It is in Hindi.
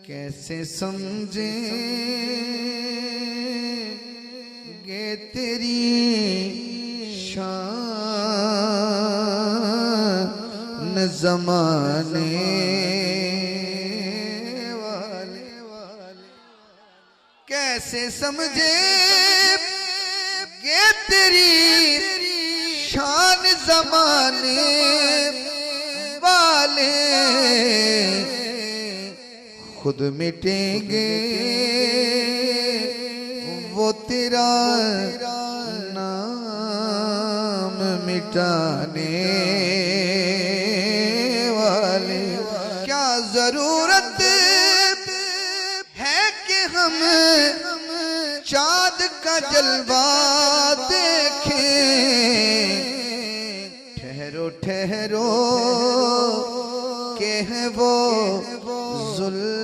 कैसे समझे गे तेरी शान ज़माने वाले। कैसे समझे गे तेरी शान ज़माने वाले। खुद मिटेंगे वो तेरा नाम मिटाने वाले। क्या जरूरत है कि हम चाँद का जलवा देखें। ठहरो ठहरो के है वो जुल्म